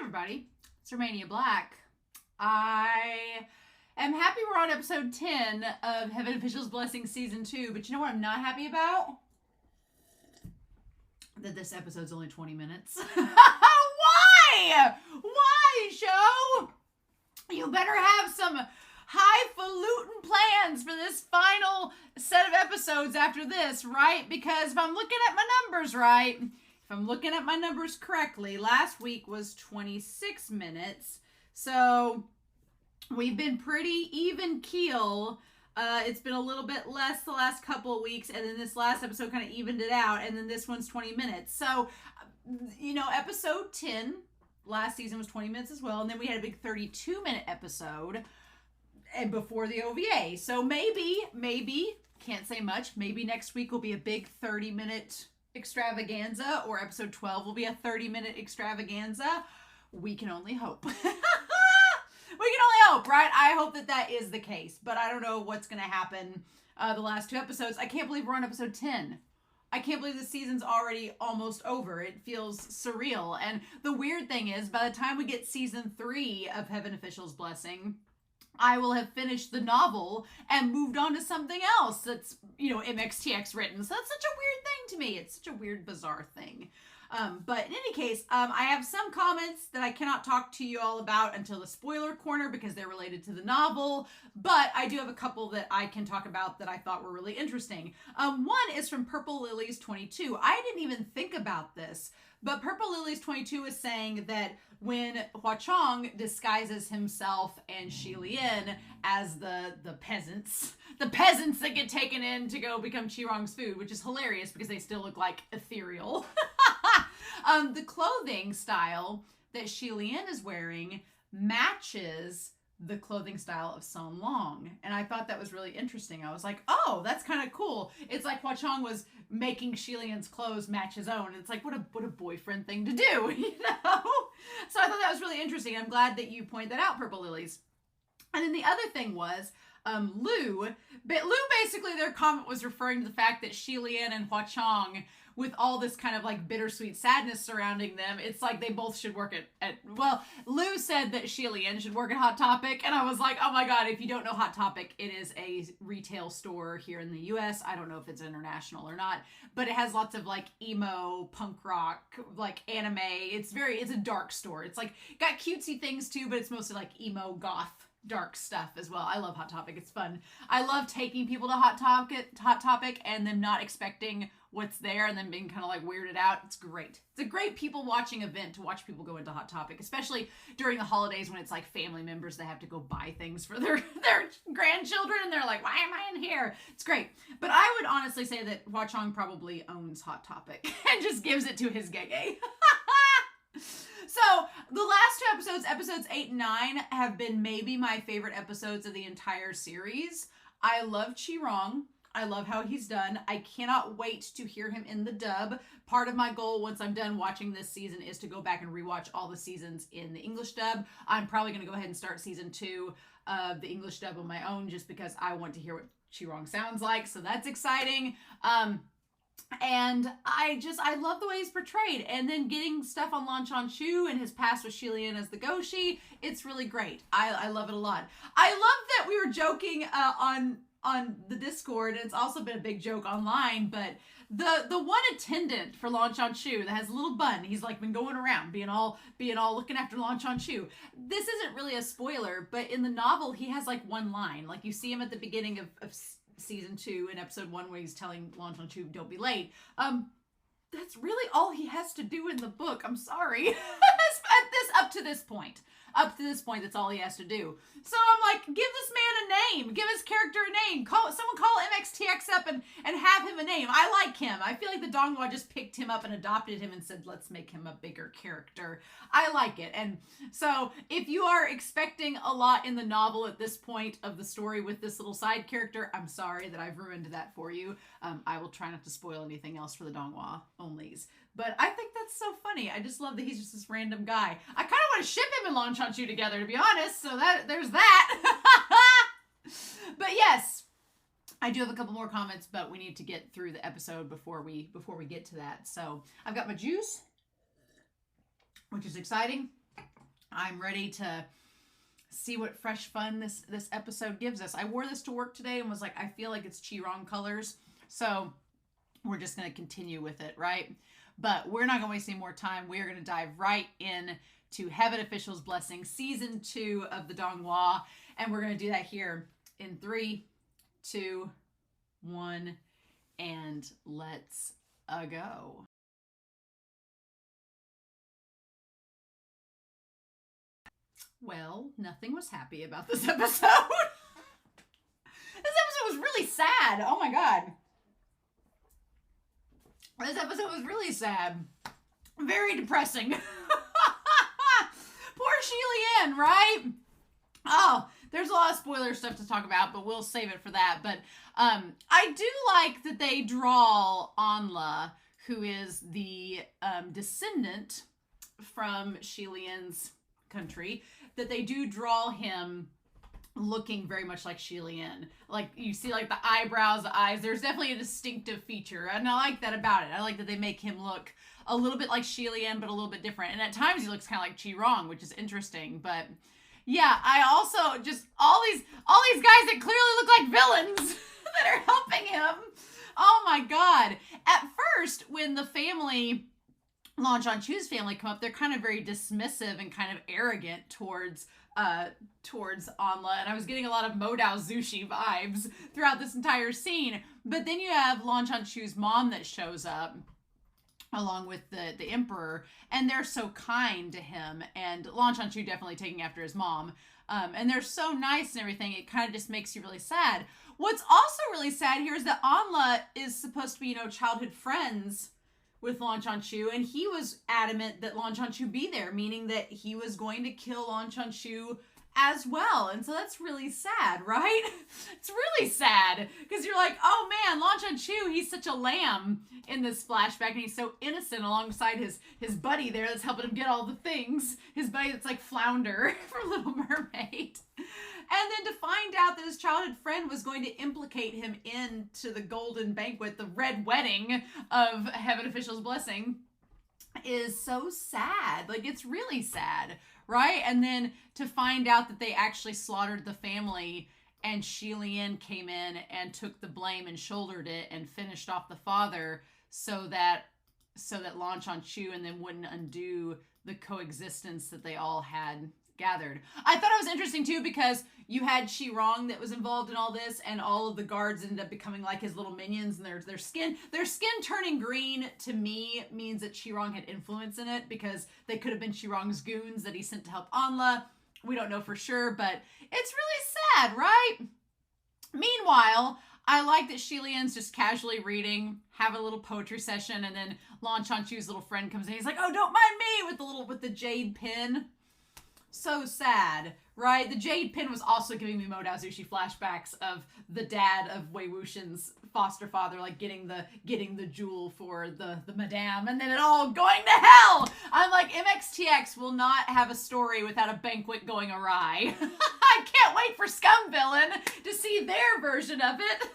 everybody, it's Romania Black. I am happy we're on episode 10 of Heaven Officials Blessing Season 2, but you know what I'm not happy about? That this episode's only 20 minutes. Why? Why, show? You better have some highfalutin plans for this final set of episodes after this, right? Because if I'm looking at my numbers right, if I'm looking at my numbers correctly, last week was 26 minutes. So we've been pretty even keel. It's been a little bit less the last couple of weeks, and then this last episode kind of evened it out, and then this one's 20 minutes. So, you know, episode 10 last season was 20 minutes as well, and then we had a big 32-minute episode and before the OVA. So maybe, can't say much, maybe next week will be a big 30-minute extravaganza, or episode 12 will be a 30-minute extravaganza. We can only hope. We can only hope, right? I hope that is the case, but I don't know what's going to happen the last two episodes. I can't believe we're on episode 10. I can't believe the season's already almost over. It feels surreal. And the weird thing is, by the time we get season 3 of Heaven Officials Blessing, I will have finished the novel and moved on to something else that's, you know, MXTX written. So that's such a weird thing to me. It's such a weird, bizarre thing. But in any case, I have some comments that I cannot talk to you all about until the spoiler corner because they're related to the novel. But I do have a couple that I can talk about that I thought were really interesting. One is from Purple Lilies 22. I didn't even think about this, but Purple Lilies 22 is saying that when Hua Cheng disguises himself and Xie Lian as the peasants that get taken in to go become Qi Rong's food, which is hilarious because they still look like ethereal. The clothing style that Xie Lian is wearing matches the clothing style of Sun Long. And I thought that was really interesting. I was like, oh, that's kind of cool. It's like Hua Cheng was making Xie Lian's clothes match his own. It's like, what a boyfriend thing to do, you know? So I thought that was really interesting. I'm glad that you pointed that out, Purple Lilies. And then the other thing was, Lou basically, their comment was referring to the fact that Xie Lian and Hua Cheng, with all this kind of like bittersweet sadness surrounding them, it's like they both should work at well, Lou said that Xie Lian should work at Hot Topic, and I was like, oh my god, if you don't know Hot Topic, it is a retail store here in the US. I don't know if it's international or not, but it has lots of like emo, punk rock, like anime. It's a dark store. It's like got cutesy things too, but it's mostly like emo, goth, dark stuff as well. I love Hot Topic. It's fun. I love taking people to Hot Topic and them not expecting what's there and then being kind of like weirded out. It's great. It's a great people watching event to watch people go into Hot Topic, especially during the holidays when it's like family members that have to go buy things for their grandchildren and they're like, why am I in here? It's great. But I would honestly say that Hua Cheng probably owns Hot Topic and just gives it to his gege. So the last two episodes 8 and 9, have been maybe my favorite episodes of the entire series. I love Qi Rong. I love how he's done. I cannot wait to hear him in the dub. Part of my goal once I'm done watching this season is to go back and rewatch all the seasons in the English dub. I'm probably going to go ahead and start season 2 of the English dub on my own just because I want to hear what Qi Rong sounds like. So that's exciting. And I love the way he's portrayed. And then getting stuff on Lan QianQiu and his past with Xie Lian as the Goshi, it's really great. I love it a lot. I love that we were joking on the Discord, and it's also been a big joke online, but the one attendant for Lan QianQiu that has a little bun, he's like been going around being all looking after Lan QianQiu. This isn't really a spoiler, but in the novel he has like one line. Like you see him at the beginning of season 2 in episode 1 where he's telling Lan QianQiu, don't be late. That's really all he has to do in the book. I'm sorry. Up to this point, that's all he has to do. So I'm like, give this man a name. Give his character a name. Someone call MXTX up and have him a name. I like him. I feel like the Donghua just picked him up and adopted him and said, let's make him a bigger character. I like it. And so if you are expecting a lot in the novel at this point of the story with this little side character, I'm sorry that I've ruined that for you. I will try not to spoil anything else for the Donghua onlys. But I think that's so funny. I just love that he's just this random guy. I kind of want to ship him and Lan QianQiu together, to be honest. So there's that. But yes, I do have a couple more comments, but we need to get through the episode before we get to that. So I've got my juice, which is exciting. I'm ready to see what fresh fun this episode gives us. I wore this to work today and was like, I feel like it's Qi Rong colors. So we're just going to continue with it, right? But we're not going to waste any more time. We are going to dive right in to Heaven Officials Blessing, Season 2 of the Donghua. And we're going to do that here in 3, 2, 1, and let's go. Well, nothing was happy about this episode. This episode was really sad. Oh my god. This episode was really sad. Very depressing. Poor Xie Lian, right? Oh, there's a lot of spoiler stuff to talk about, but we'll save it for that. But I do like that they draw Anla, who is the descendant from Xie Lian's country, that they do draw him looking very much like Xie Lian. Like, you see, like, the eyebrows, the eyes. There's definitely a distinctive feature, and I like that about it. I like that they make him look a little bit like Xie Lian, but a little bit different. And at times he looks kind of like Qi Rong, which is interesting. But yeah, I also just all these guys that clearly look like villains that are helping him. Oh my god. At first, when the family, Lan QianQiu's family, come up, they're kind of very dismissive and kind of arrogant towards Anla, and I was getting a lot of Modao Zushi vibes throughout this entire scene. But then you have Lan QianQiu's mom that shows up along with the emperor, and they're so kind to him, and Lan QianQiu definitely taking after his mom, and they're so nice and everything. It kind of just makes you really sad. What's also really sad here is that Anla is supposed to be, childhood friends with Lan QianQiu, and he was adamant that Lan QianQiu be there, meaning that he was going to kill Lan QianQiu as well. And so that's really sad, right? It's really sad, because you're like, oh man, Lan QianQiu, he's such a lamb in this flashback, and he's so innocent alongside his buddy there that's helping him get all the things. His buddy that's like Flounder from Little Mermaid. And then to find out that his childhood friend was going to implicate him into the Golden Banquet, the red wedding of Heaven Officials Blessing, is so sad. Like, it's really sad, right? And then to find out that they actually slaughtered the family, and Xie Lian came in and took the blame and shouldered it and finished off the father so that Lan QianQiu and them wouldn't undo the coexistence that they all had gathered. I thought it was interesting too, because you had Qi Rong that was involved in all this, and all of the guards ended up becoming like his little minions, and their skin turning green to me means that Qi Rong had influence in it, because they could have been Qi Rong's goons that he sent to help Anla. We don't know for sure, but it's really sad, right? Meanwhile, I like that Xie Lian's just casually reading, have a little poetry session, and then Lan QianQiu's little friend comes in. He's like, "Oh, don't mind me," with the jade pin. So sad, right? The jade pin was also giving me Modao Zushi flashbacks of the dad of Wei Wuxian's foster father, like getting the jewel for the madame, and then it all going to hell. I'm like, MXTX will not have a story without a banquet going awry. I can't wait for Scum Villain to see their version of it.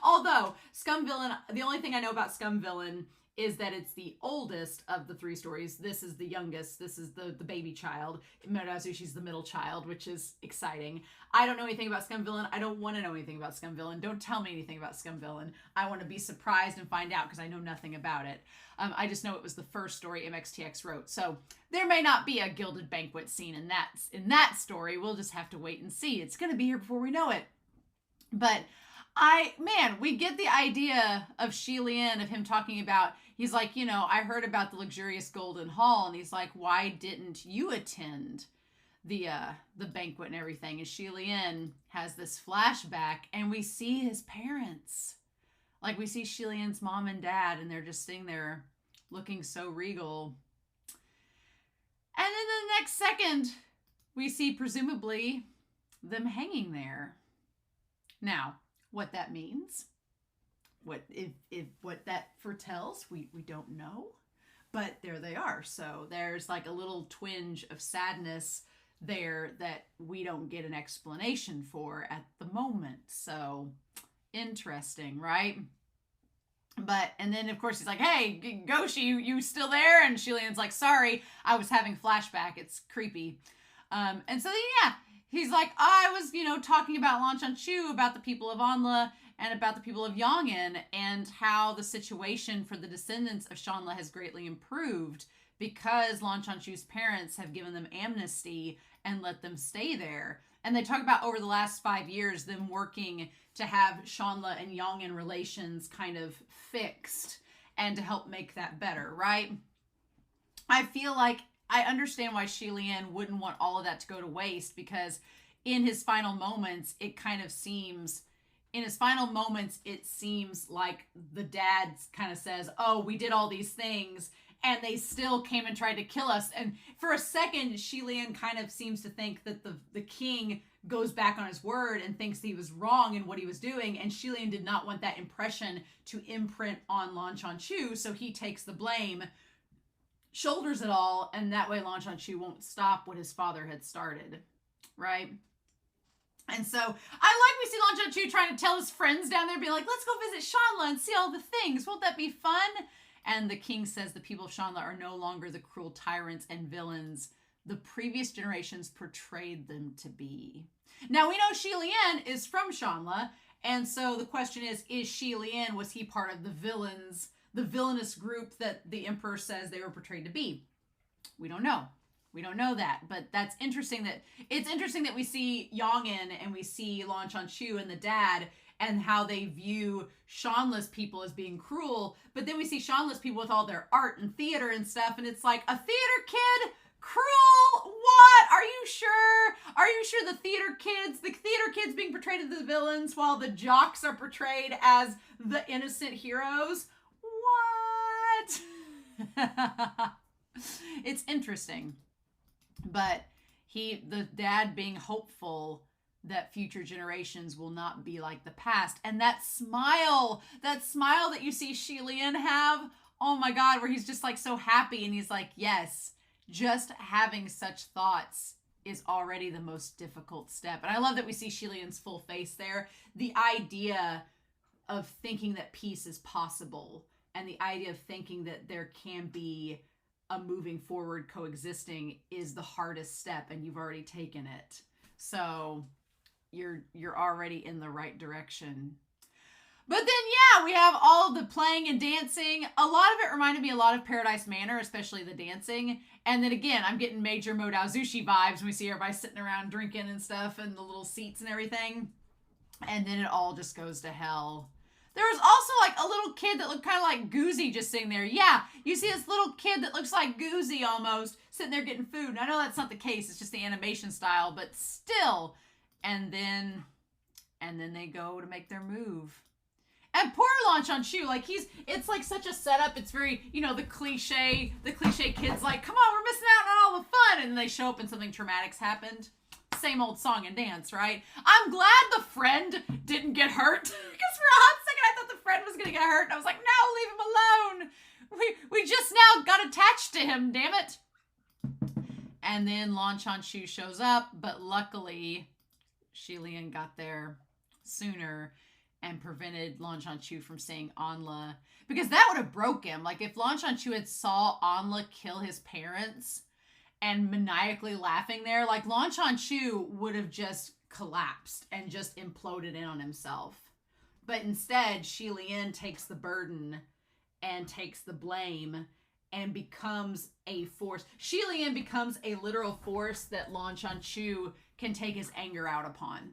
Although Scum Villain, the only thing I know about Scum Villain is that it's the oldest of the 3 stories. This is the youngest. This is the baby child. Modao Zushi's the middle child, which is exciting. I don't know anything about Scum Villain. I don't want to know anything about Scum Villain. Don't tell me anything about Scum Villain. I want to be surprised and find out, because I know nothing about it. I just know it was the first story MXTX wrote. So there may not be a Gilded Banquet scene in that story. We'll just have to wait and see. It's going to be here before we know it. But we get the idea of Xie Lian, of him talking about, he's like, I heard about the luxurious golden hall, and he's like, why didn't you attend the banquet and everything? And Xie Lian has this flashback, and we see his parents. Like, we see Xie Lian's mom and dad, and they're just sitting there looking so regal. And then the next second, we see, presumably, them hanging there. Now, what that means, what that foretells, we don't know, but there they are. So there's like a little twinge of sadness there that we don't get an explanation for at the moment. So interesting, right? And then of course he's like, hey, Goshi, you still there? And Xie Lian's like, sorry, I was having flashback. It's creepy. And so yeah, he's like, I was, talking about Lan QianQiu, about the people of Anla and about the people of Yongin, and how the situation for the descendants of Shanla has greatly improved because Lan QianQiu's parents have given them amnesty and let them stay there. And they talk about over the last 5 years, them working to have Shanla and Yongin relations kind of fixed and to help make that better, right? I feel like I understand why Xie Lian wouldn't want all of that to go to waste, because in his final moments, it seems like the dad kind of says, oh, we did all these things and they still came and tried to kill us. And for a second, Xie Lian kind of seems to think that the king goes back on his word and thinks he was wrong in what he was doing. And Xie Lian did not want that impression to imprint on Lan QianQiu, so he takes the blame, shoulders it all, and that way Lan QianQiu won't stop what his father had started, right? And so I like we see Lan QianQiu trying to tell his friends down there, being like, let's go visit Shanla and see all the things. Won't that be fun? And the king says the people of Shanla are no longer the cruel tyrants and villains the previous generations portrayed them to be. Now we know Xie Lian is from Shanla, and so the question is Xie Lian, was he part of the villainous group that the emperor says they were portrayed to be? We don't know. We don't know that, but it's interesting that we see Yongin and we see Lan QianQiu and the dad and how they view Shanla's people as being cruel, but then we see Shanla's people with all their art and theater and stuff, and it's like, a theater kid? Cruel? What? Are you sure? Are you sure the theater kids being portrayed as the villains while the jocks are portrayed as the innocent heroes? What? It's interesting. But the dad being hopeful that future generations will not be like the past. And that smile that you see Xie Lian have, oh my God, where he's just like so happy and he's like, yes, just having such thoughts is already the most difficult step. And I love that we see Xie Lian's full face there. The idea of thinking that peace is possible and the idea of thinking that there can be a moving forward coexisting is the hardest step, and you've already taken it. So you're already in the right direction. But then, yeah, we have all of the playing and dancing. A lot of it reminded me a lot of Paradise Manor, especially the dancing. And then again, I'm getting major Modao Zushi vibes when we see everybody sitting around drinking and stuff and the little seats and everything. And then it all just goes to hell. There was also like a little kid that looked kind of like Goozy just sitting there. Yeah, you see this little kid that looks like Goozy almost sitting there getting food. And I know that's not the case. It's just the animation style, but still. And then they go to make their move. And poor Lan QianQiu, like it's like such a setup. It's very, the cliche kids like, come on, we're missing out on all the fun. And then they show up and something traumatic's happened. Same old song and dance, right? I'm glad the friend didn't get hurt. Because for a hot second, I thought the friend was going to get hurt. And I was like, no, leave him alone. We just now got attached to him, damn it. And then Lan QianQiu shows up. But luckily, Xie Lian got there sooner and prevented Lan QianQiu from seeing Anla. Because that would have broke him. Like, if Lan QianQiu had saw Anla kill his parents and maniacally laughing there, like, Lan QianQiu would have just collapsed and just imploded in on himself. But instead, Xie Lian takes the burden and takes the blame and becomes a force. Xie Lian becomes a literal force that Lan QianQiu can take his anger out upon.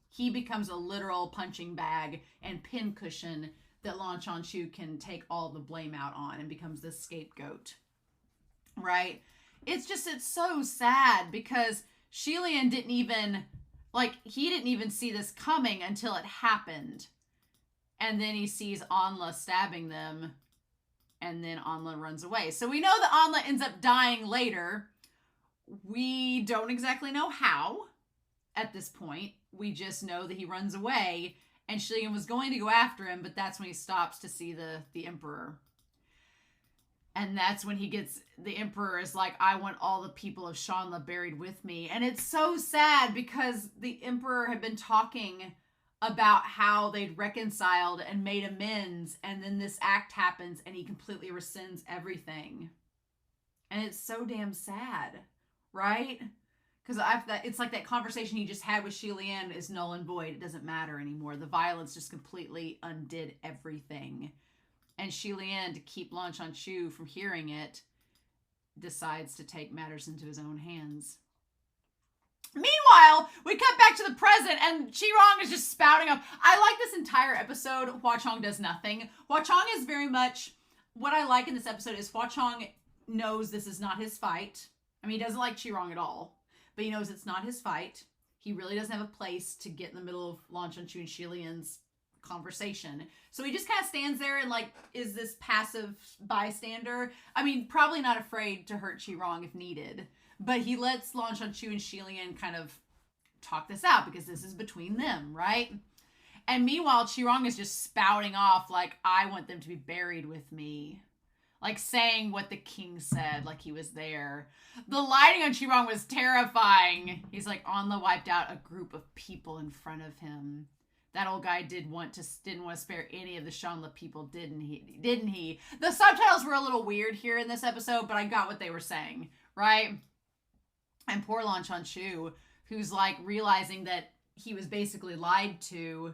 He becomes a literal punching bag and pincushion that Lan QianQiu can take all the blame out on and becomes the scapegoat. Right? It's so sad because Xie Lian didn't even see this coming until it happened. And then he sees Anla stabbing them, and then Anla runs away. So we know that Anla ends up dying later. We don't exactly know how at this point. We just know that he runs away, and Xie Lian was going to go after him, but that's when he stops to see the emperor. And that's when the emperor is like, I want all the people of Shanla buried with me. And it's so sad because the emperor had been talking about how they'd reconciled and made amends, and then this act happens and he completely rescinds everything. And it's so damn sad, right? Because it's like that conversation he just had with Xie Lian is null and void. It doesn't matter anymore. The violence just completely undid everything. And Xie Lian, to keep Lan QianQiu from hearing it, decides to take matters into his own hands. Meanwhile, we cut back to the present, and Qi Rong is just spouting up. I like this entire episode. Hua Cheng does nothing. Hua Cheng is very much... What I like in this episode is Hua Cheng knows this is not his fight. I mean, he doesn't like Qi Rong at all. But he knows it's not his fight. He really doesn't have a place to get in the middle of Lan QianQiu and Xie Lian's conversation. So he just kind of stands there and like is this passive bystander. I mean, probably not afraid to hurt Qi Rong if needed. But he lets Lan QianQiu and Xie Lian kind of talk this out because this is between them, right? And meanwhile, Qi Rong is just spouting off like, I want them to be buried with me. Like saying what the king said, like he was there. The lighting on Qi Rong was terrifying. He's like wiped out a group of people in front of him. That old guy didn't want to spare any of the Shanla people, didn't he? The subtitles were a little weird here in this episode, but I got what they were saying, right? And poor Lan QianQiu, who's like realizing that he was basically lied to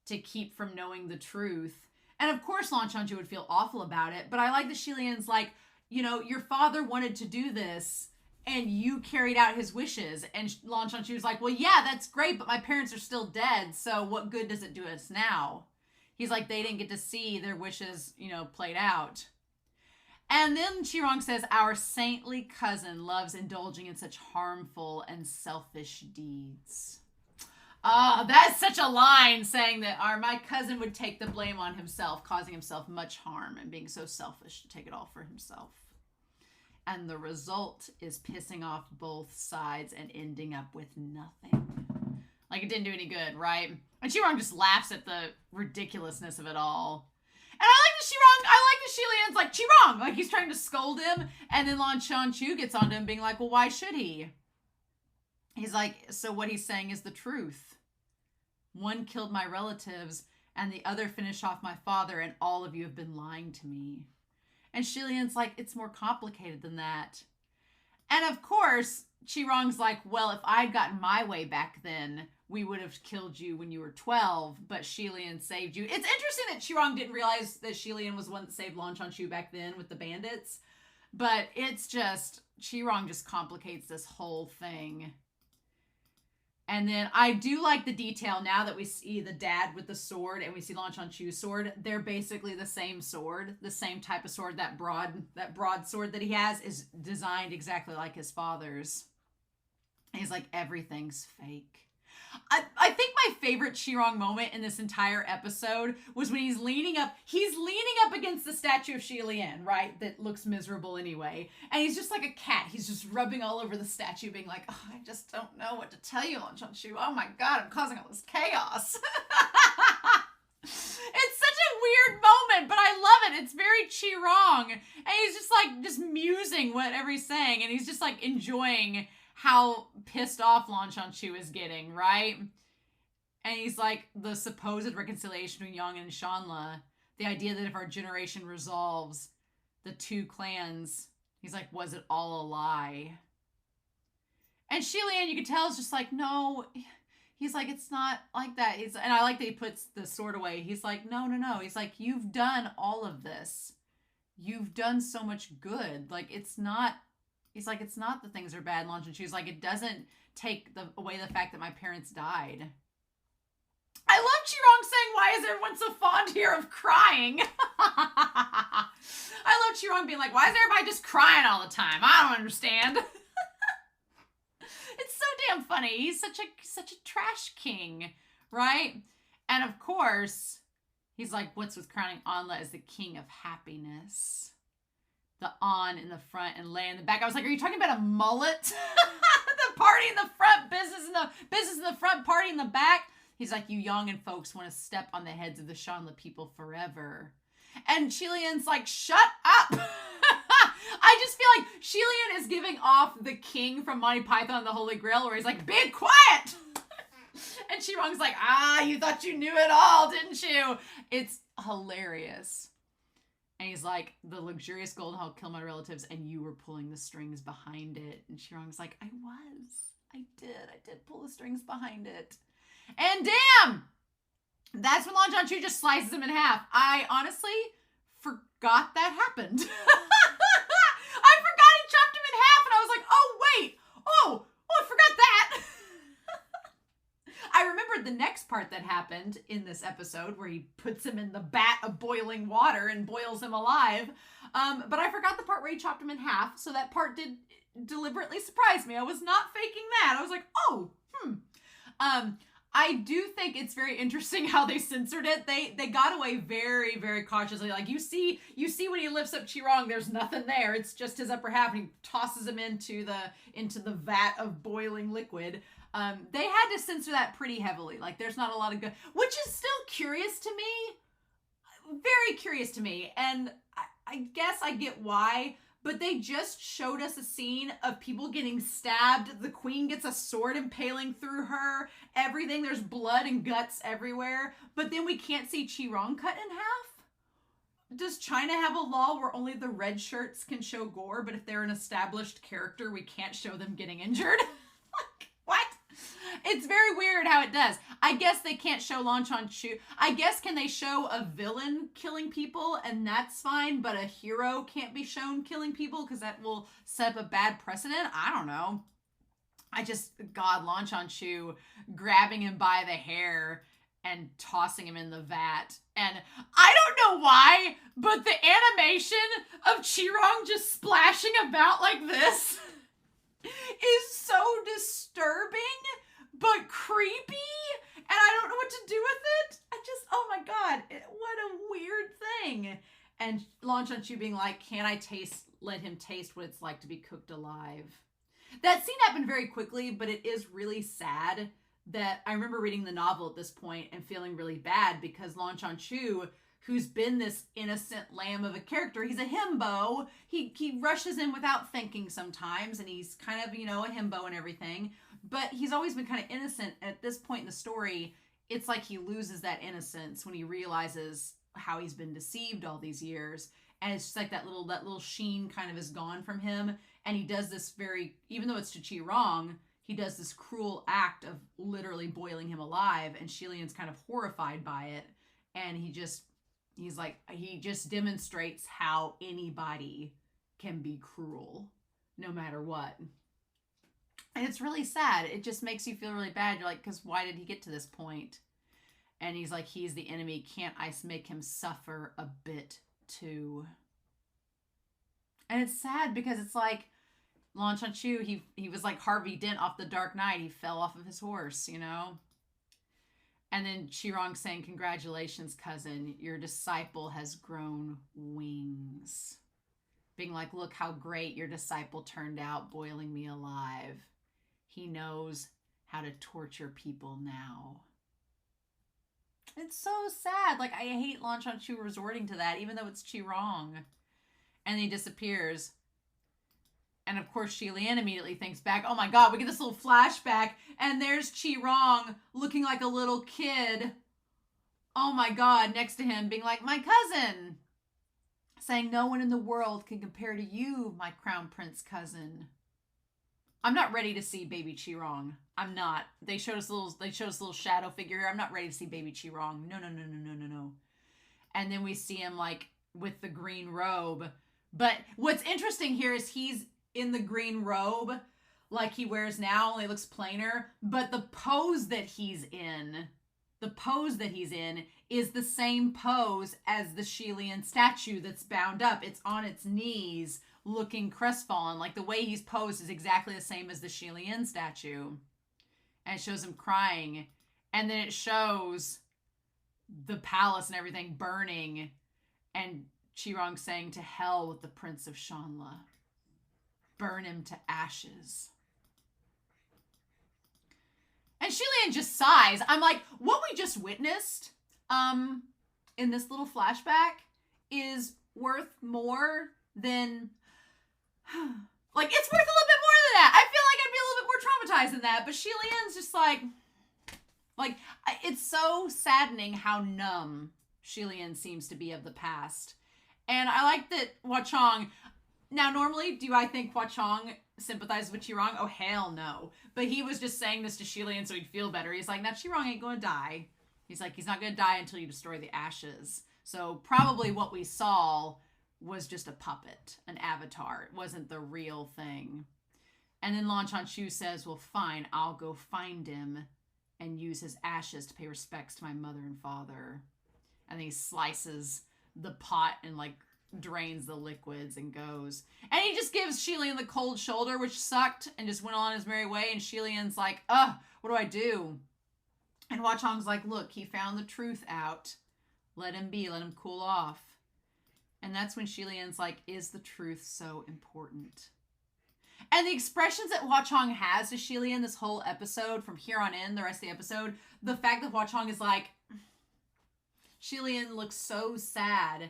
keep from knowing the truth. And of course, Lan QianQiu would feel awful about it. But I like the Xie Lian's like, your father wanted to do this and you carried out his wishes. And Lan QianQiu was like, well, yeah, that's great, but my parents are still dead. So what good does it do us now? He's like, they didn't get to see their wishes, played out. And then Qi Rong says, our saintly cousin loves indulging in such harmful and selfish deeds. That's such a line, saying that my cousin would take the blame on himself, causing himself much harm and being so selfish to take it all for himself. And the result is pissing off both sides and ending up with nothing. Like, it didn't do any good, right? And Qi Rong just laughs at the ridiculousness of it all. And I like the Xie Lian's like, Qi Rong! Like, he's trying to scold him, and then Lan QianQiu gets onto him being like, well, why should he? He's like, so what he's saying is the truth. One killed my relatives, and the other finished off my father, and all of you have been lying to me. And Xie Lian's like, it's more complicated than that. And of course, Qi Rong's like, well, if I'd gotten my way back then, we would have killed you when you were 12, but Xie Lian saved you. It's interesting that Qi Rong didn't realize that Xie Lian was the one that saved Lan QianQiu back then with the bandits. But it's just, Qi Rong just complicates this whole thing. And then I do like the detail now that we see the dad with the sword and we see Lan QianQiu's sword. They're basically the same sword, the same type of sword. That broad sword that he has is designed exactly like his father's. And he's like, everything's fake. I think my favorite Qi Rong moment in this entire episode was when he's leaning up against the statue of Xie Lian, right? That looks miserable anyway. And he's just like a cat. He's just rubbing all over the statue being like, oh, I just don't know what to tell you, Lan QianQiu. Oh my God, I'm causing all this chaos. It's such a weird moment, but I love it. It's very Qi Rong. And he's just musing whatever he's saying. And he's just like enjoying how pissed off Lan QianQiu is getting, right? And he's like, the supposed reconciliation between Yang and Shanla, the idea that if our generation resolves the two clans, he's like, was it all a lie? And Xie Lian, you could tell, is just like, no. He's like, it's not like that. And I like that he puts the sword away. He's like, no. He's like, you've done all of this. You've done so much good. Like, it's not... He's like, it's not that things are bad, Lan QianQiu's like, it doesn't take away the fact that my parents died. I love Qi Rong saying, why is everyone so fond here of crying? I love Qi Rong being like, why is everybody just crying all the time? I don't understand. It's so damn funny. He's such a trash king, right? And of course, he's like, what's with crowning Anla as the king of happiness? The on in the front and lay in the back. I was like, are you talking about a mullet? The party in the front, business in the front, party in the back. He's like, you young and folks want to step on the heads of the Shanla people forever. And Xie Lian's like, shut up. I just feel like Xie Lian is giving off the king from Monty Python and the Holy Grail, where he's like, be quiet. And Qi Rong's like, you thought you knew it all, didn't you? It's hilarious. And he's like, the luxurious golden hall killed my relatives and you were pulling the strings behind it. And Qi Rong's like, I did pull the strings behind it. And damn! That's when Lan QianQiu just slices him in half. I honestly forgot that happened. I forgot he chopped him in half, and I was like, oh, wait. Oh, I forgot that. I remembered the next part that happened in this episode where he puts him in the vat of boiling water and boils him alive. But I forgot the part where he chopped him in half, so that part did deliberately surprise me. I was not faking that. I was like, I do think it's very interesting how they censored it. They got away very, very cautiously. Like you see when he lifts up Qi Rong, there's nothing there. It's just his upper half, and he tosses him into the vat of boiling liquid. They had to censor that pretty heavily. Like there's not a lot of good, which is still curious to me. Very curious to me. And I guess I get why. But they just showed us a scene of people getting stabbed. The queen gets a sword impaling through her. Everything. There's blood and guts everywhere. But then we can't see Qi Rong cut in half? Does China have a law where only the red shirts can show gore, but if they're an established character, we can't show them getting injured? Like, what? It's very weird how it does. I guess they can't show Lan QianQiu. I guess can they show a villain killing people and that's fine, but a hero can't be shown killing people because that will set up a bad precedent? I don't know. God, Lan QianQiu grabbing him by the hair and tossing him in the vat. And I don't know why, but the animation of Qi Rong just splashing about like this is so disturbing, but creepy, and I don't know what to do with it. Oh my God, what a weird thing. And Lan QianQiu being like, let him taste what it's like to be cooked alive. That scene happened very quickly, but it is really sad that I remember reading the novel at this point and feeling really bad because Lan QianQiu, who's been this innocent lamb of a character, he's a himbo. He rushes in without thinking sometimes, and he's kind of, a himbo and everything. But he's always been kind of innocent. At this point in the story, it's like he loses that innocence when he realizes how he's been deceived all these years. And it's just like that little sheen kind of is gone from him. And he does this even though it's to Qi Rong, he does this cruel act of literally boiling him alive. And Xie Lian's kind of horrified by it. And he just demonstrates how anybody can be cruel no matter what. And it's really sad. It just makes you feel really bad. You're like, because why did he get to this point? And he's like, he's the enemy. Can't I make him suffer a bit too? And it's sad because it's like Lan QianQiu, he was like Harvey Dent off The Dark Knight. He fell off of his horse, And then Qi Rong saying, congratulations, cousin. Your disciple has grown wings. Being like, look how great your disciple turned out, boiling me alive. He knows how to torture people now. It's so sad. Like, I hate Lan QianQiu resorting to that, even though it's Qi Rong. And he disappears. And of course, Xie Lian immediately thinks back, oh my God, we get this little flashback. And there's Qi Rong looking like a little kid. Oh my God, next to him being like, my cousin. Saying no one in the world can compare to you, my crown prince cousin. I'm not ready to see baby Qi Rong. I'm not. They showed us a little shadow figure here. I'm not ready to see baby Qi Rong. No. And then we see him like with the green robe. But what's interesting here is he's in the green robe like he wears now, only looks plainer. But the pose that he's in is the same pose as the Xie Lian statue that's bound up. It's on its knees, looking crestfallen. Like the way he's posed is exactly the same as the Xie Lian statue. And it shows him crying. And then it shows the palace and everything burning. And Qi Rong saying, to hell with the Prince of Shanla. Burn him to ashes. And Xie Lian just sighs. I'm like, what we just witnessed in this little flashback is worth more than... like, it's worth a little bit more than that. I feel like I'd be a little bit more traumatized than that. But Xie Lian's just like, Like, it's so saddening how numb Xie Lian seems to be of the past. And I like that Hua Cheng. Now, normally, do I think Hua Cheng sympathizes with Qi Rong? Oh, hell no. But he was just saying this to Xie Lian so he'd feel better. He's like, now Qi Rong ain't going to die. He's like, he's not going to die until you destroy the ashes. So probably what we saw was just a puppet, an avatar. It wasn't the real thing. And then Lan QianQiu says, well, fine, I'll go find him and use his ashes to pay respects to my mother and father. And then he slices the pot and, like, drains the liquids and goes. And he just gives Xie Lian the cold shoulder, which sucked, and just went on his merry way. And Xie Lian's like, what do I do? And Hua Cheng's like, look, he found the truth out. Let him be. Let him cool off. And that's when Xie Lian's like, is the truth so important? And the expressions that Hua Cheng has to Xie Lian this whole episode, from here on in, the rest of the episode, the fact that Hua Cheng is like, Xie Lian looks so sad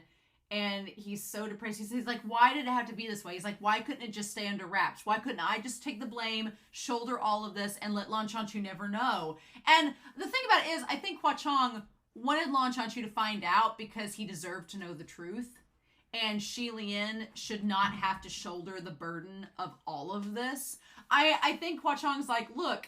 and he's so depressed. He's like, why did it have to be this way? He's like, why couldn't it just stay under wraps? Why couldn't I just take the blame, shoulder all of this, and let Lan QianQiu never know? And the thing about it is, I think Hua Cheng wanted Lan QianQiu to find out because he deserved to know the truth. And Xie Lian should not have to shoulder the burden of all of this. I think Hua Cheng's like, look,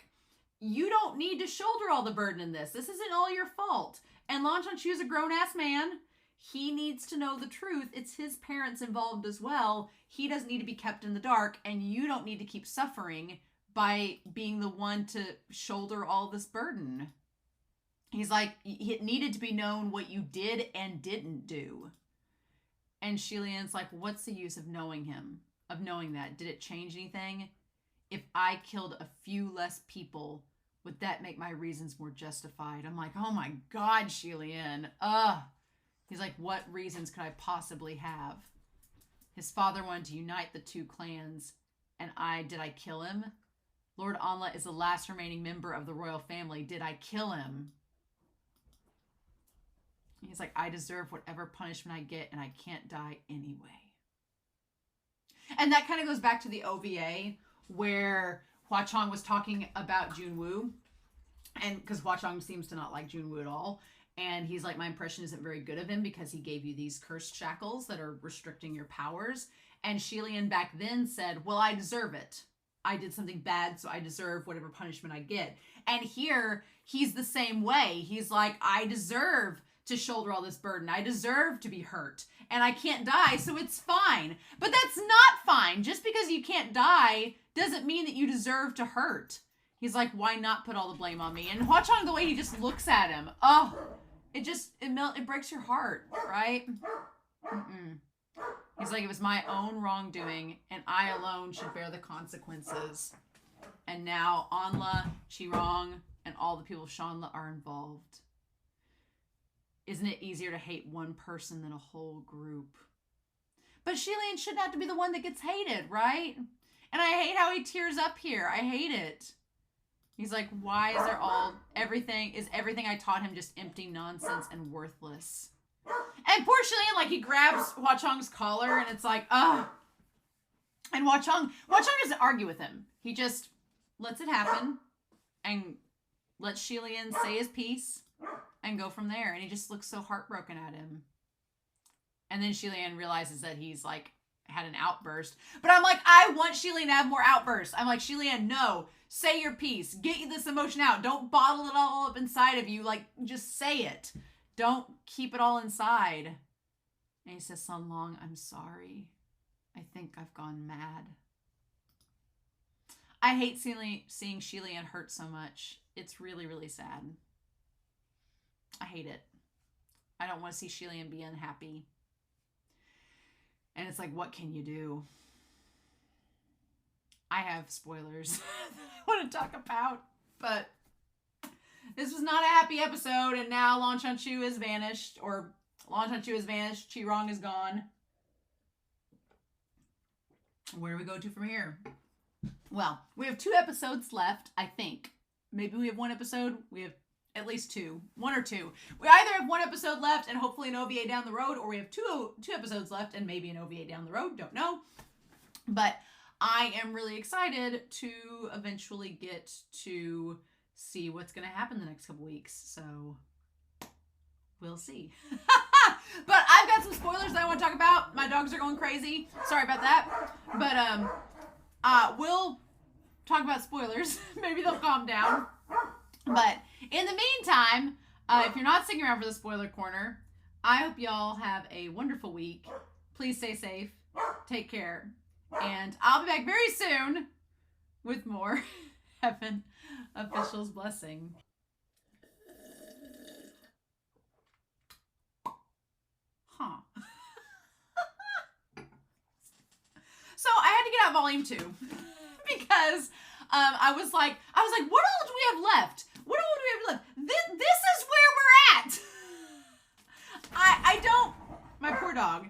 you don't need to shoulder all the burden in this. This isn't all your fault. And Lan QianQiu is a grown-ass man. He needs to know the truth. It's his parents involved as well. He doesn't need to be kept in the dark, and you don't need to keep suffering by being the one to shoulder all this burden. He's like, it needed to be known what you did and didn't do. And Xie Lian's like, what's the use of knowing him? Of knowing that? Did it change anything? If I killed a few less people, would that make my reasons more justified? I'm like, oh my God, Xie Lian. He's like, what reasons could I possibly have? His father wanted to unite the two clans, and did I kill him? Lord Anla is the last remaining member of the royal family. Did I kill him? He's like, I deserve whatever punishment I get, and I can't die anyway. And that kind of goes back to the OVA, where Hua Cheng was talking about Junwoo, and because Hua Cheng seems to not like Junwoo at all. And he's like, my impression isn't very good of him because he gave you these cursed shackles that are restricting your powers. And Xie Lian back then said, well, I deserve it. I did something bad, so I deserve whatever punishment I get. And here, he's the same way. He's like, I deserve to shoulder all this burden. I deserve to be hurt. And I can't die, so it's fine. But that's not fine. Just because you can't die doesn't mean that you deserve to hurt. He's like, why not put all the blame on me? And Hua Cheng, the way he just looks at him, it breaks your heart, right? He's like, it was my own wrongdoing, and I alone should bear the consequences. And now Anla, Qi Rong, and all the people of Shanla are involved. Isn't it easier to hate one person than a whole group? But Xie Lian shouldn't have to be the one that gets hated, right? And I hate how he tears up here. I hate it. He's like, why is everything I taught him just empty nonsense and worthless? And poor Xie Lian, like, he grabs Hua Cheng's collar, and it's like, ugh. And Hua Cheng doesn't argue with him. He just lets it happen and lets Xie Lian say his piece and go from there. And he just looks so heartbroken at him. And then Xie Lian realizes that he's, like, had an outburst. But I'm like, I want Xie Lian to have more outbursts. I'm like, Xie Lian, no. Say your piece. Get this emotion out. Don't bottle it all up inside of you. Like, just say it. Don't keep it all inside. And he says, Sun Long, I'm sorry. I think I've gone mad. I hate seeing Xie Lian hurt so much. It's really, really sad. I hate it. I don't want to see Xie Lian be unhappy. And it's like, what can you do? I have spoilers that I want to talk about, but this was not a happy episode, and now Lan QianQiu has vanished, Qi Rong is gone. Where do we go to from here? Well, we have 2 episodes left, I think. Maybe we have 1 episode. We have at least 2. 1 or 2. We either have 1 episode left and hopefully an OVA down the road, or we have two episodes left and maybe an OVA down the road. Don't know. But I am really excited to eventually get to see what's going to happen the next couple weeks. So we'll see. But I've got some spoilers that I want to talk about. My dogs are going crazy. Sorry about that. But we'll talk about spoilers. Maybe they'll calm down. But in the meantime, if you're not sticking around for the spoiler corner, I hope y'all have a wonderful week. Please stay safe. Take care. And I'll be back very soon with more Heaven Officials Blessing. Huh. So I had to get out volume 2 because I was like, what all do we have left? What all do we have left? This is where we're at. I don't, my poor dog.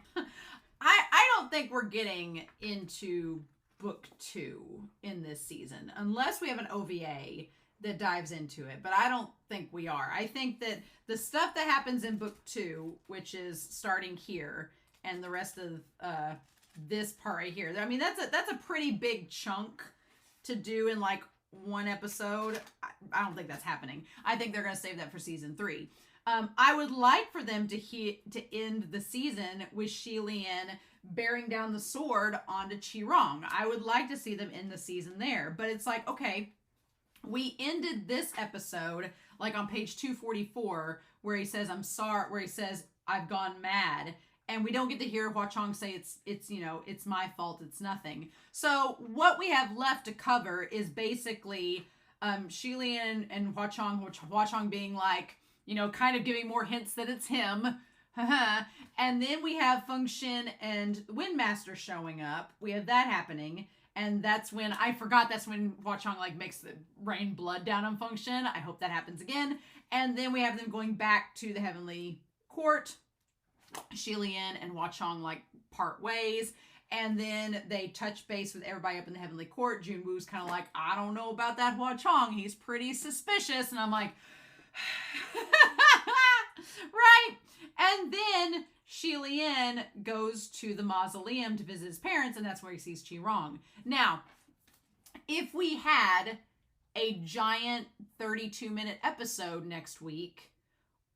I don't think we're getting into book 2 in this season unless we have an OVA that dives into it, but I don't think we are. I think that the stuff that happens in book 2, which is starting here, and the rest of this part right here, I mean, that's a pretty big chunk to do in like one episode. I don't think that's happening. I think they're going to save that for season 3. I would like for them to end the season with Xie Lian bearing down the sword onto Qi Rong. I would like to see them end the season there, but it's like, okay, we ended this episode like on page 244 where he says, I'm sorry, where he says, I've gone mad. And we don't get to hear Hua Cheng say it's you know, it's my fault, it's nothing. So what we have left to cover is basically Xie Lian and Hua Cheng being like, you know, kind of giving more hints that it's him. And then we have Feng Xin and Windmaster showing up. We have that happening. And that's when, I forgot, that's when Hua Cheng like makes the rain blood down on Feng Xin. I hope that happens again. And then we have them going back to the Heavenly Court. Xie Lian and Hua Cheng like part ways. And then they touch base with everybody up in the Heavenly Court. Junwoo's kind of like, I don't know about that Hua Cheng. He's pretty suspicious. And I'm like, right. And then Xie Lian goes to the mausoleum to visit his parents, and that's where he sees Qi Rong. Now, if we had a giant 32-minute episode next week,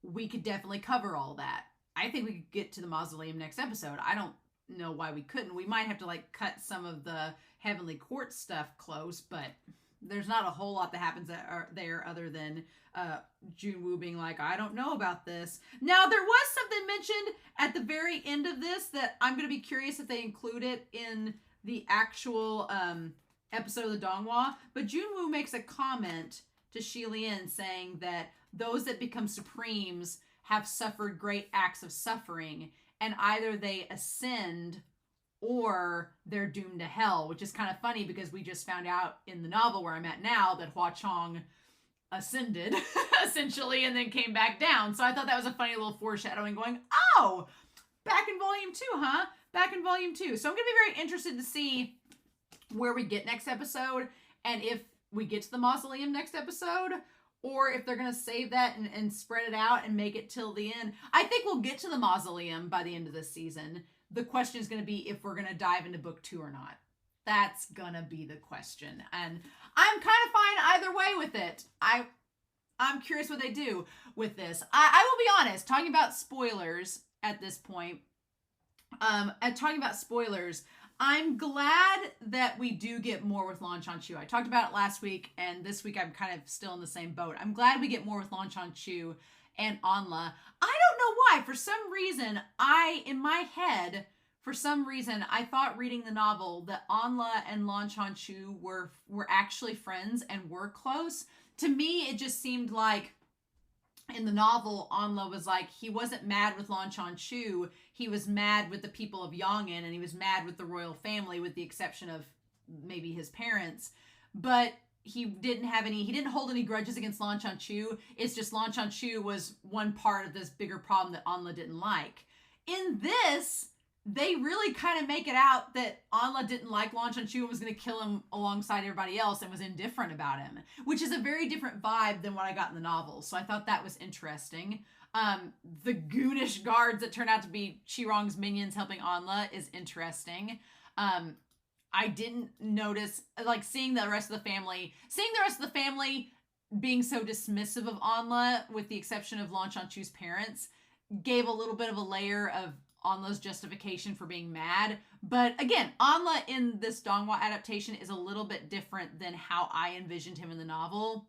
we could definitely cover all that. I think we could get to the mausoleum next episode. I don't know why we couldn't. We might have to like cut some of the Heavenly Court stuff close, but there's not a whole lot that happens there other than Junwoo being like, I don't know about this. Now, there was something mentioned at the very end of this that I'm going to be curious if they include it in the actual episode of the Donghua. But Junwoo makes a comment to Xie Lian saying that those that become supremes have suffered great acts of suffering, and either they ascend or they're doomed to hell, which is kind of funny because we just found out in the novel where I'm at now that Hua Cheng ascended, essentially, and then came back down. So I thought that was a funny little foreshadowing going, oh, back in volume 2, huh? Back in volume 2. So I'm going to be very interested to see where we get next episode, and if we get to the mausoleum next episode, or if they're going to save that and spread it out and make it till the end. I think we'll get to the mausoleum by the end of this season. The question is going to be if we're going to dive into book 2 or not. That's going to be the question. And I'm kind of fine either way with it. I'm curious what they do with this. I will be honest, talking about spoilers at this point, I'm glad that we do get more with Lan QianQiu. I talked about it last week, and this week I'm kind of still in the same boat. I'm glad we get more with Lan QianQiu and Anla. I don't know why. For some reason, in my head, I thought reading the novel that Anla and Lan QianQiu were actually friends and were close. To me, it just seemed like in the novel, Anla was like, he wasn't mad with Lan QianQiu. He was mad with the people of Yong'an, and he was mad with the royal family, with the exception of maybe his parents. But he didn't hold any grudges against Lan QianQiu. It's just Lan QianQiu was one part of this bigger problem that Anla didn't like. In this, they really kind of make it out that Anla didn't like Lan QianQiu and was going to kill him alongside everybody else and was indifferent about him, which is a very different vibe than what I got in the novel. So I thought that was interesting. The goonish guards that turn out to be Qi Rong's minions helping Anla is interesting. I didn't notice, like, seeing the rest of the family being so dismissive of Anla, with the exception of Lan QianQiu's parents, gave a little bit of a layer of Anla's justification for being mad. But again, Anla in this Donghua adaptation is a little bit different than how I envisioned him in the novel.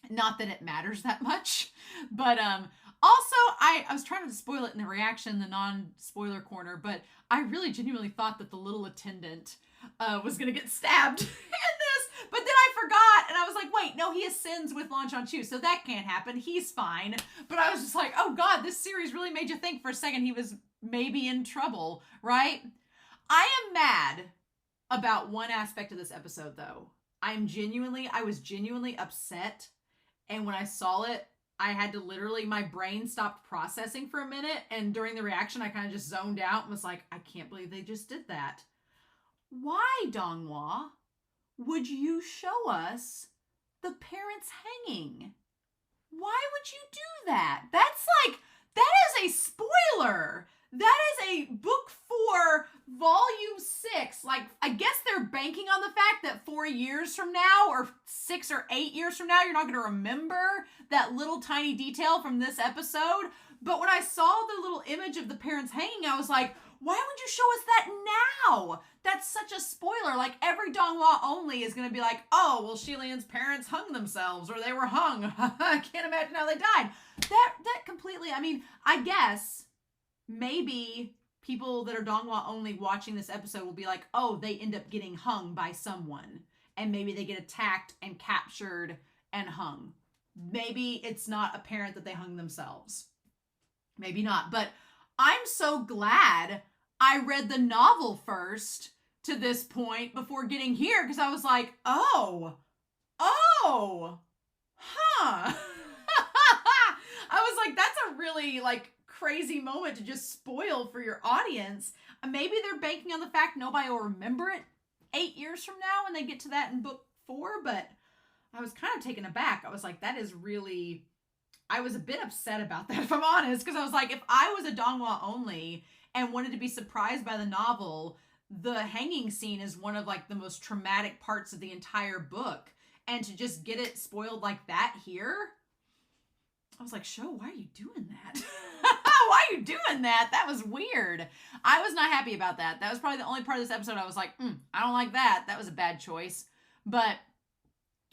Not that it matters that much, but also I was trying to spoil it in the reaction, the non-spoiler corner, but I really genuinely thought that the little attendant was gonna get stabbed in this, but then I forgot, and I was like, wait, no, he ascends with Lan QianQiu, so that can't happen. He's fine. But I was just like, oh God, this series really made you think for a second he was maybe in trouble, right? I am mad about one aspect of this episode, though. I was genuinely upset. And when I saw it, I had to literally, my brain stopped processing for a minute. And during the reaction, I kind of just zoned out and was like, I can't believe they just did that. Why, Donghua, would you show us the parents hanging? Why would you do that? That is a spoiler. That is a book 4, volume 6. Like, I guess they're banking on the fact that 4 years from now, or 6 or 8 years from now, you're not going to remember that little tiny detail from this episode. But when I saw the little image of the parents hanging, I was like, why would you show us that now? That's such a spoiler. Like, every Donghua only is going to be like, oh, well, Xie Lian's parents hung themselves, or they were hung. I can't imagine how they died. That completely, I mean, I guess maybe people that are Donghua only watching this episode will be like, oh, they end up getting hung by someone. And maybe they get attacked and captured and hung. Maybe it's not apparent that they hung themselves. Maybe not. But I'm so glad I read the novel first to this point before getting here, because I was like, oh, huh. I was like, that's a really, like, crazy moment to just spoil for your audience. Maybe they're banking on the fact nobody will remember it 8 years from now when they get to that in book 4, but I was kind of taken aback. I was like, that is really, I was a bit upset about that, if I'm honest, because I was like, if I was a Donghua only and wanted to be surprised by the novel, the hanging scene is one of, like, the most traumatic parts of the entire book, and to just get it spoiled like that here, I was like, show, why are you doing that? Why are you doing that? That was weird. I was not happy about that. That was probably the only part of this episode I was like, I don't like that. That was a bad choice. But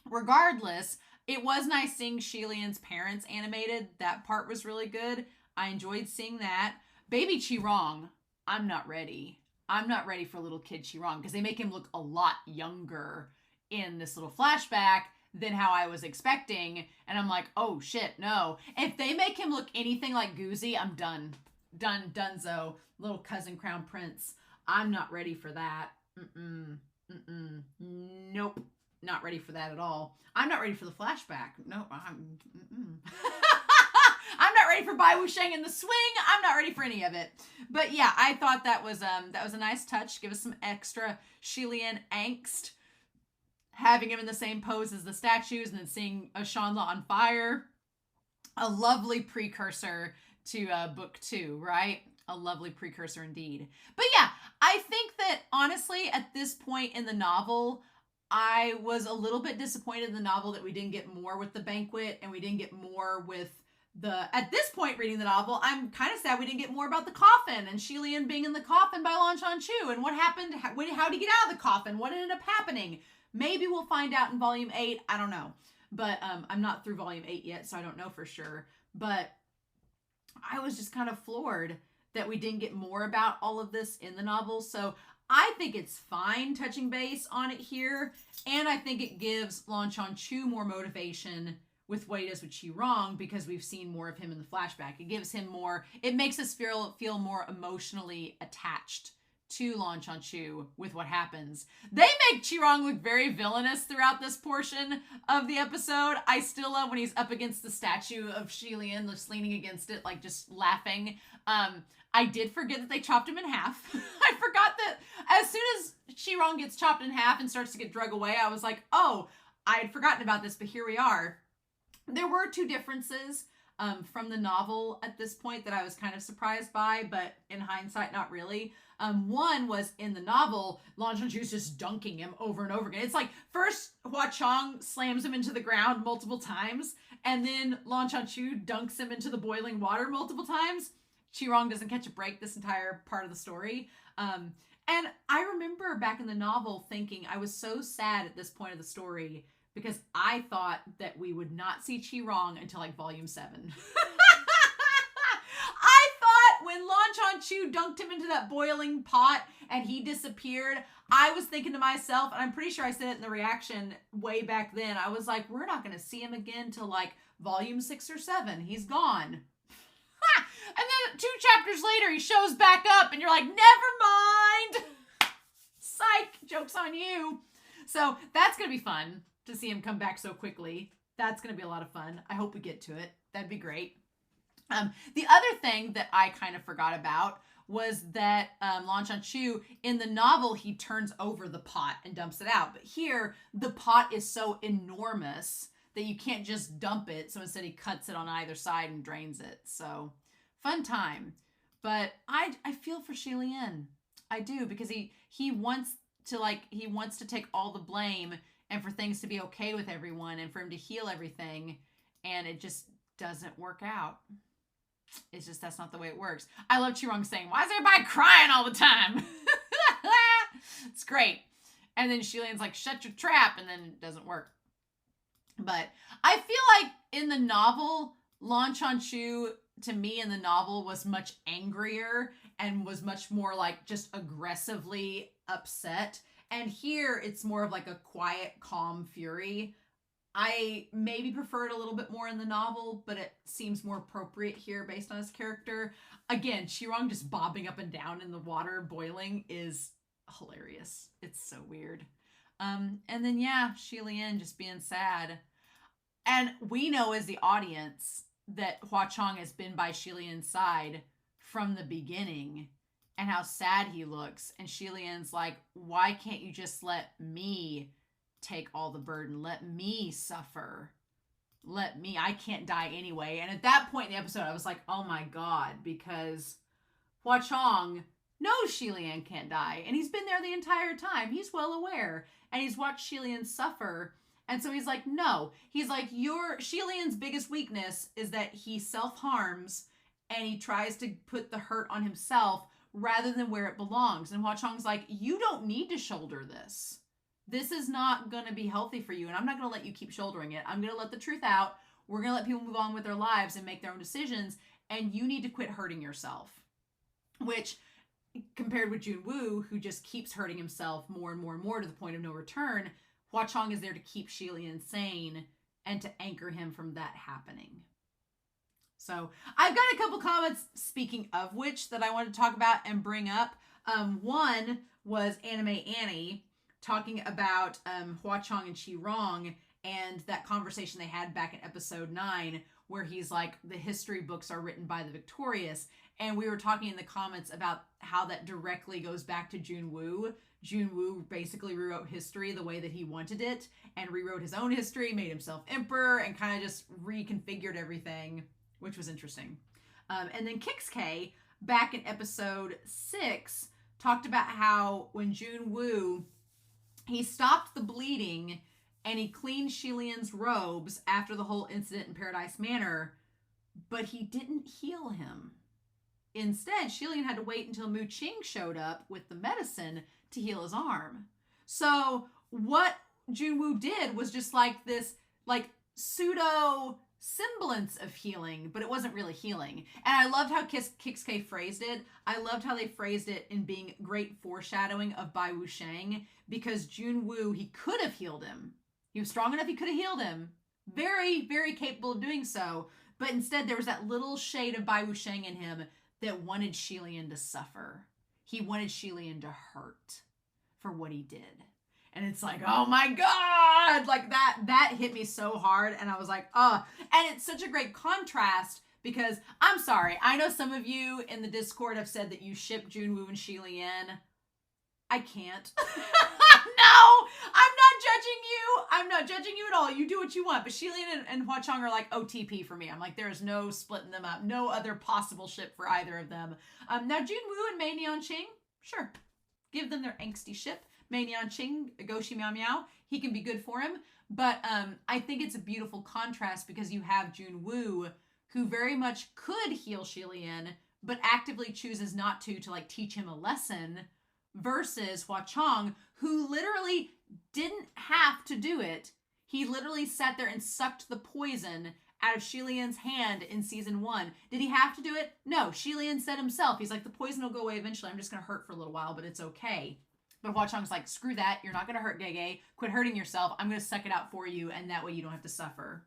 regardless, it was nice seeing Xie Lian's parents animated. That part was really good. I enjoyed seeing that. Baby Qi Rong, I'm not ready. I'm not ready for little kid Qi Rong, because they make him look a lot younger in this little flashback than how I was expecting. And I'm like, oh shit, no. If they make him look anything like Goozy, I'm done. Dunzo. Little cousin crown prince. I'm not ready for that. Nope. Not ready for that at all. I'm not ready for the flashback. No, I'm not ready for Bai Wusheng in the swing. I'm not ready for any of it. But yeah, I thought that was a nice touch. Give us some extra Xie Lian angst. Having him in the same pose as the statues and then seeing a Shanla on fire. A lovely precursor to book 2, right? A lovely precursor indeed. But yeah, I think that honestly, at this point in the novel, I was a little bit disappointed in the novel that we didn't get more with the banquet, and we didn't get more with at this point reading the novel, I'm kind of sad we didn't get more about the coffin and Xie Lian being in the coffin by Lan QianQiu and what happened, how did he get out of the coffin, what ended up happening. Maybe we'll find out in volume 8. I don't know. But I'm not through volume 8 yet, so I don't know for sure. But I was just kind of floored that we didn't get more about all of this in the novel. So I think it's fine touching base on it here. And I think it gives Lan QianQiu more motivation with what he does with Qi Rong, because we've seen more of him in the flashback. It gives him more, it makes us feel more emotionally attached to Lan QianQiu with what happens. They make Qi Rong look very villainous throughout this portion of the episode. I still love when he's up against the statue of Xie Lian, just leaning against it, like just laughing. I did forget that they chopped him in half. I forgot that as soon as Qi Rong gets chopped in half and starts to get drug away, I was like, oh, I had forgotten about this, but here we are. There were 2 differences from the novel at this point that I was kind of surprised by, but in hindsight, not really. One was in the novel, Lan QianQiu's just dunking him over and over again. It's like first Hua Cheng slams him into the ground multiple times, and then Lan QianQiu dunks him into the boiling water multiple times. Qi Rong doesn't catch a break this entire part of the story. And I remember back in the novel thinking I was so sad at this point of the story because I thought that we would not see Qi Rong until like volume 7. I thought when Lan QianQiu dunked him into that boiling pot and he disappeared, I was thinking to myself, and I'm pretty sure I said it in the reaction way back then, I was like, we're not going to see him again till like volume 6 or 7. He's gone. And then 2 chapters later, he shows back up, and you're like, never mind. Psych, joke's on you. So that's going to be fun to see him come back so quickly. That's going to be a lot of fun. I hope we get to it. That'd be great. The other thing that I kind of forgot about was that Lan QianQiu, in the novel, he turns over the pot and dumps it out. But here, the pot is so enormous that you can't just dump it. So instead he cuts it on either side and drains it. So fun time. But I feel for Xie Lian. I do, because he wants to take all the blame and for things to be okay with everyone and for him to heal everything. And it just doesn't work out. It's just, that's not the way it works. I love Qi Rong saying, why is everybody crying all the time? It's great. And then Xie Lian's like, shut your trap. And then it doesn't work. But I feel like in the novel, Lan QianQiu, to me in the novel, was much angrier and was much more like just aggressively upset. And here it's more of like a quiet, calm fury. I maybe prefer it a little bit more in the novel, but it seems more appropriate here based on his character. Again, Qi Rong just bobbing up and down in the water boiling is hilarious. It's so weird. And then, yeah, Xie Lian just being sad. And we know as the audience that Hua Cheng has been by Xie Lian's side from the beginning and how sad he looks. And Xie Lian's like, why can't you just let me take all the burden? Let me suffer. I can't die anyway. And at that point in the episode, I was like, oh my God, because Hua Cheng knows Xie Lian can't die. And he's been there the entire time. He's well aware. And he's watched Xie Lian suffer. And so he's like, no. He's like, Xie Lian's biggest weakness is that he self-harms and he tries to put the hurt on himself rather than where it belongs. And Hua Cheng's like, you don't need to shoulder this. This is not going to be healthy for you. And I'm not going to let you keep shouldering it. I'm going to let the truth out. We're going to let people move on with their lives and make their own decisions. And you need to quit hurting yourself. Which, compared with Junwoo, who just keeps hurting himself more and more and more to the point of no return, Hua Cheng is there to keep Xie Lian sane and to anchor him from that happening. So I've got a couple comments, speaking of which, that I want to talk about and bring up. One was Anime Annie talking about Hua Cheng and Qi Rong and that conversation they had back in episode 9 where he's like, the history books are written by the victorious. And we were talking in the comments about how that directly goes back to Junwoo. Junwoo basically rewrote history the way that he wanted it and rewrote his own history, made himself emperor, and kind of just reconfigured everything, which was interesting. And then Kixk, back in episode 6, talked about how when Junwoo, he stopped the bleeding and he cleaned Xie Lian's robes after the whole incident in Paradise Manor, but he didn't heal him. Instead, Xie Lian had to wait until Mu Qing showed up with the medicine to heal his arm. So what Junwoo did was just like this like pseudo semblance of healing, but it wasn't really healing. And I loved how Kixk phrased it. I loved how they phrased it in being great foreshadowing of Bai Wusheng, because Junwoo, he could have healed him. He was strong enough, he could have healed him. Very, very capable of doing so. But instead, there was that little shade of Bai Wusheng in him that wanted Xie Lian to suffer. He wanted Xie Lian to hurt for what he did. And it's like, oh my God, like that hit me so hard. And I was like, oh, and it's such a great contrast because I'm sorry. I know some of you in the Discord have said that you ship Junwoo and Xie Lian. I can't. No, I'm not judging you. I'm not judging you at all. You do what you want. But Xie Lian and Hua Cheng are like OTP for me. I'm like, there is no splitting them up. No other possible ship for either of them. Now, Junwoo and Mei Nianqing, Sure. Give them their angsty ship. Mei Nian Qing, Goshi Miao Miao. He can be good for him. But I think it's a beautiful contrast because you have Jun Woo, who very much could heal Xie Lian, but actively chooses not to like teach him a lesson, versus Hua Cheng, who literally didn't have to do it. He literally sat there and sucked the poison out of Xie Lian's hand in season 1. Did he have to do it? No. Xie Lian said himself, he's like, the poison will go away eventually. I'm just going to hurt for a little while, but it's okay. But Hua Cheng's like, screw that. You're not going to hurt Gege. Quit hurting yourself. I'm going to suck it out for you, and that way you don't have to suffer.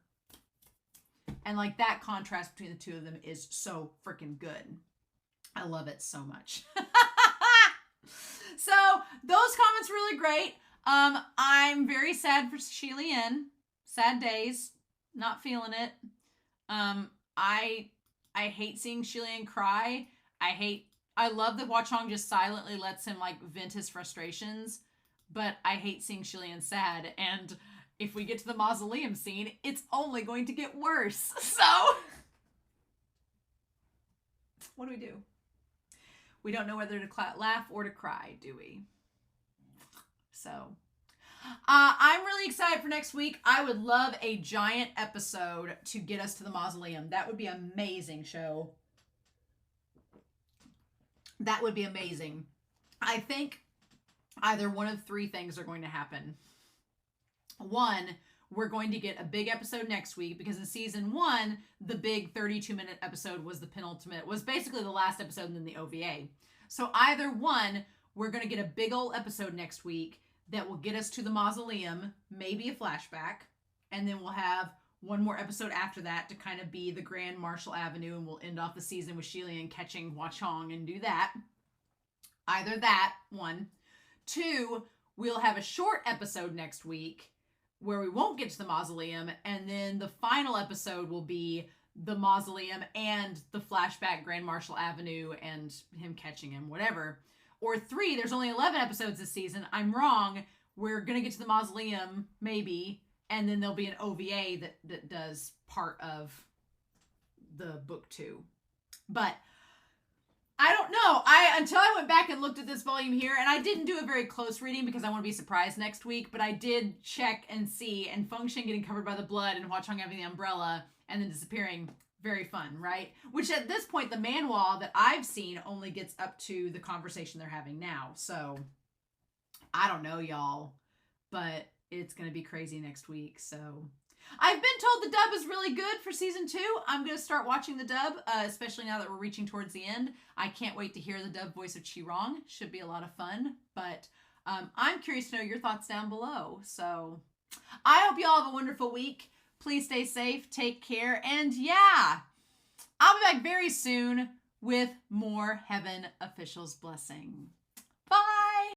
And like that contrast between the two of them is so freaking good. I love it so much. So those comments were really great. I'm very sad for Xie Lian. Sad days. Not feeling it. I hate seeing Xie Lian cry. I love that Hua Cheng just silently lets him like vent his frustrations, but I hate seeing Xie Lian sad. And if we get to the mausoleum scene, it's only going to get worse. So what do? We don't know whether to laugh or to cry, do we? So I'm really excited for next week. I would love a giant episode to get us to the mausoleum. That would be an amazing show. That would be amazing. I think either one of 3 things are going to happen. 1, we're going to get a big episode next week because in season 1, the big 32-minute episode was the penultimate, was basically the last episode and then the OVA. So either 1, we're going to get a big old episode next week that will get us to the mausoleum, maybe a flashback, and then we'll have one more episode after that to kind of be the Grand Marshal Avenue, and we'll end off the season with Xie Lian catching Hua Cheng and do that. Either that, 1. 2, we'll have a short episode next week where we won't get to the mausoleum, and then the final episode will be the mausoleum and the flashback Grand Marshal Avenue and him catching him, whatever. Or 3, there's only 11 episodes this season. I'm wrong. We're going to get to the mausoleum, maybe, and then there'll be an OVA that does part of the book 2. But I don't know. Until I went back and looked at this volume here, and I didn't do a very close reading because I want to be surprised next week, but I did check and see, and Feng Shen getting covered by the blood and Hua Cheng having the umbrella and then disappearing. Very fun, right? Which at this point, the manual that I've seen only gets up to the conversation they're having now. So I don't know, y'all, but it's going to be crazy next week. So I've been told the dub is really good for season 2. I'm going to start watching the dub, especially now that we're reaching towards the end. I can't wait to hear the dub voice of Qi Rong. Should be a lot of fun, but I'm curious to know your thoughts down below. So I hope y'all have a wonderful week. Please stay safe, take care, and yeah, I'll be back very soon with more Heaven Officials Blessing.